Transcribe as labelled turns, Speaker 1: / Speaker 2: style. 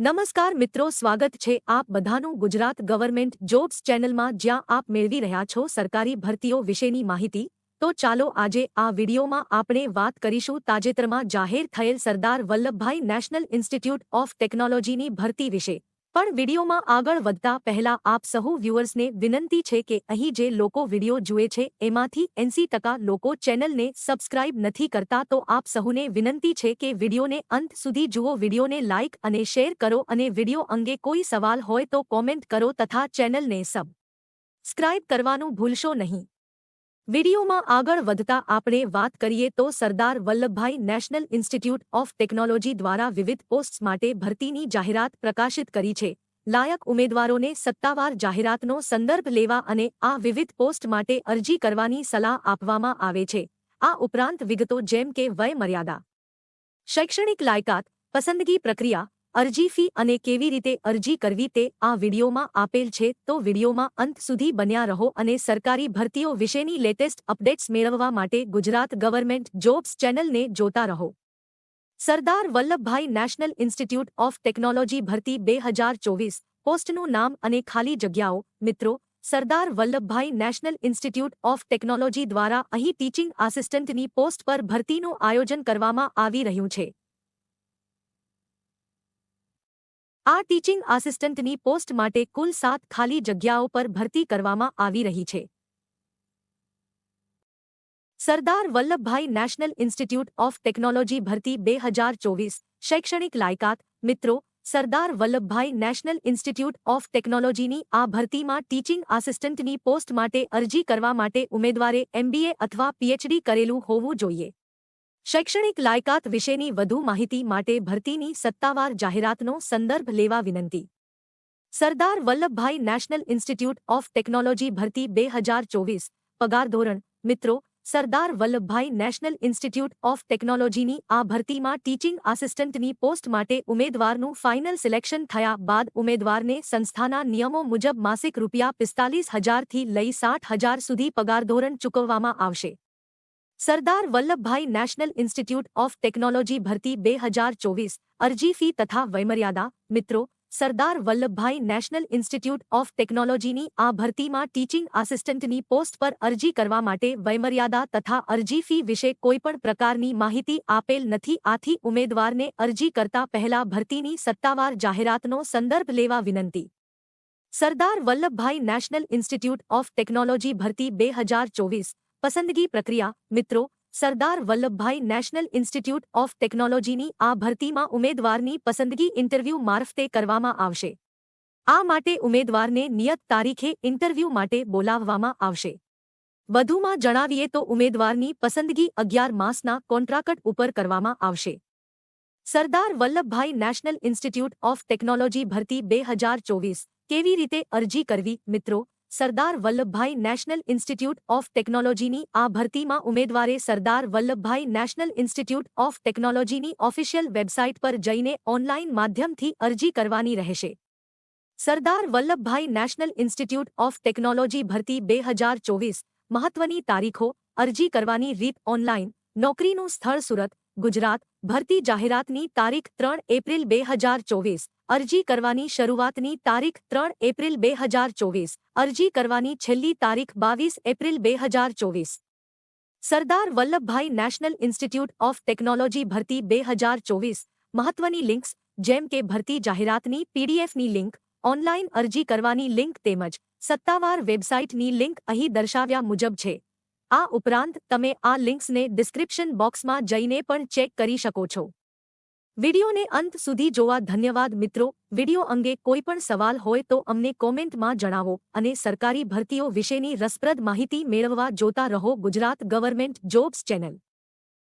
Speaker 1: નમસ્કાર મિત્રો, સ્વાગત છે આપ બધાનું ગુજરાત ગવર્મેન્ટ જોબ્સ ચેનલમાં, જ્યાં આપ મેળવી રહ્યા છો સરકારી ભરતીઓ વિશેની માહિતી। તો ચાલો આજે આ વિડીયોમાં આપણે વાત કરીશું તાજેતરમાં જાહેર થયેલ Sardar Vallabhbhai national institute of ટેકનોલોજીની ભરતી વિશે। પણ વિડીયોમાં આગળ વધતા પહેલા આપ સહુ વ્યુઅર્સને વિનંતી છે કે અહીં જે લોકો વિડીયો જુએ છે એમાંથી 80% લોકો ચેનલને સબસ્ક્રાઇબ નથી કરતા, તો આપ સહુને વિનંતી છે કે વિડીયોને અંત સુધી જુઓ, વિડીયોને લાઇક અને શેર કરો અને વિડીયો અંગે કોઈ સવાલ હોય તો કોમેન્ટ કરો તથા ચેનલને સબસ્ક્રાઇબ કરવાનું ભૂલશો નહીં। વિડીયોમાં આગળ વધતા આપણે વાત કરીએ તો Sardar Vallabhbhai national institute of technology દ્વારા વિવિધ પોસ્ટ્સ માટે ભરતીની જાહેરાત પ્રકાશિત કરી છે। લાયક ઉમેદવારોને સત્તાવાર જાહેરાતનો સંદર્ભ લેવા અને આ વિવિધ પોસ્ટ માટે અરજી કરવાની સલાહ આપવામાં આવે છે। આ ઉપરાંત વિગતો જેમ કે વય મર્યાદા, શૈક્ષણિક લાયકાત, પસંદગી પ્રક્રિયા, અરજી ફી અને કેવી રીતે અરજી કરવી તે આ વિડીયોમાં આપેલ છે, તો વિડીયોમાં અંત સુધી બન્યા રહો અને સરકારી ભરતીઓ વિશેની લેટેસ્ટ અપડેટ્સ મેળવવા માટે ગુજરાત ગવર્મેન્ટ જોબ્સ ચેનલને જોતા રહો। Sardar Vallabhbhai national institute of technology ભરતી 2024 પોસ્ટનું નામ અને ખાલી જગ્યાઓ। મિત્રો, Sardar Vallabhbhai national institute of technology દ્વારા અહીં ટીચિંગ આસિસ્ટન્ટની પોસ્ટ પર ભરતીનું આયોજન કરવામાં આવી રહ્યું છે। આ ટીચિંગ આસિસ્ટન્ટની પોસ્ટ માટે કુલ 7 ખાલી જગ્યાઓ પર ભરતી કરવામાં આવી રહી છે। Sardar Vallabhbhai national institute of technology ભરતી 2024 શૈક્ષણિક લાયકાત। મિત્રો, Sardar Vallabhbhai national institute of ટેકનોલોજીની આ ભરતીમાં ટીચિંગ આસિસ્ટન્ટની પોસ્ટ માટે અરજી કરવા માટે ઉમેદવારે MBA અથવા PhD કરેલું હોવું જોઈએ। શૈક્ષણિક લાયકાત વિશેની વધુ માહિતી માટે ભરતીની સત્તાવાર જાહેરાતનો સંદર્ભ લેવા વિનંતી। Sardar Vallabhbhai national institute of technology ભરતી 2024 પગાર ધોરણ। મિત્રો, Sardar Vallabhbhai national institute of ટેકનોલોજીની આ ભરતીમાં ટીચિંગ આસિસ્ટન્ટની પોસ્ટ માટે ઉમેદવારનું ફાઇનલ સિલેક્શન થયા બાદ ઉમેદવારને સંસ્થાના નિયમો મુજબ માસિક ₹45,000 થી લઈ 60,000 સુધી પગાર ધોરણ ચૂકવવામાં આવશે। Sardar Vallabhbhai national institute of technology ભરતી 2024 અરજી ફી તથા વયમર્યાદા। મિત્રો, Sardar Vallabhbhai national institute of ટેકનોલોજીની આ ભરતીમાં ટીચિંગ આસિસ્ટન્ટની પોસ્ટ પર અરજી કરવા માટે વયમર્યાદા તથા અરજી ફી વિશે કોઈપણ પ્રકારની માહિતી આપેલ નથી, આથી ઉમેદવારને અરજી કરતા પહેલા ભરતીની સત્તાવાર જાહેરાતનો સંદર્ભ લેવા વિનંતી। Sardar Vallabhbhai national institute of technology ભરતી 2024 પસંદગી પ્રક્રિયા। મિત્રો, Sardar Vallabhbhai national institute of ટેકનોલોજીની આ ભરતીમાં ઉમેદવારની પસંદગી ઇન્ટરવ્યૂ મારફતે કરવામાં આવશે। આ માટે ઉમેદવારને નિયત તારીખે ઇન્ટરવ્યૂ માટે બોલાવવામાં આવશે। વધુમાં જણાવીએ તો ઉમેદવારની પસંદગી 11 માસના કોન્ટ્રાક્ટ ઉપર કરવામાં આવશે। Sardar Vallabhbhai national institute of technology ભરતી 2024 કેવી રીતે અરજી કરવી? મિત્રો, Sardar Vallabhbhai national institute of ટેકનોલોજીની આ ભરતીમાં ઉમેદવારે Sardar Vallabhbhai national institute of ટેકનોલોજીની ઓફિશિયલ વેબસાઇટ પર જઈને ઓનલાઇન માધ્યમથી અરજી કરવાની રહેશે। Sardar Vallabhbhai national institute of technology ભરતી 2024 મહત્વની તારીખો, અરજી કરવાની રીત ઓનલાઇન, નોકરીનું સ્થળ સુરત, ગુજરાત। ભરતી જાહેરાતની તારીખ 3 એપ્રિલ 2024, અરજી કરવાની શરૂઆતની તારીખ 3 એપ્રિલ 2024, અરજી કરવાની છેલ્લી તારીખ 22 April 2024। Sardar Vallabhbhai national institute of technology ભરતી 2024 મહત્વની લિંક્સ જેમ કે ભરતી જાહેરાતની PDFની લિંક, ઓનલાઇન અરજી કરવાની લિંક તેમજ સત્તાવાર વેબસાઇટની લિંક અહીં દર્શાવ્યા મુજબ છે। આ ઉપરાંત તમે આ લિંક્સને ડિસ્ક્રિપ્શન બોક્સમાં જઈને પણ ચેક કરી શકો છો। વિડીયોને અંત સુધી જોવા ધન્યવાદ મિત્રો। વિડીયો અંગે કોઈ પણ સવાલ હોય તો અમને કોમેન્ટમાં જણાવો અને સરકારી ભરતીઓ વિશેની રસપ્રદ માહિતી મેળવવા જોતા રહો ગુજરાત ગવર્મેન્ટ જોબ્સ ચેનલ।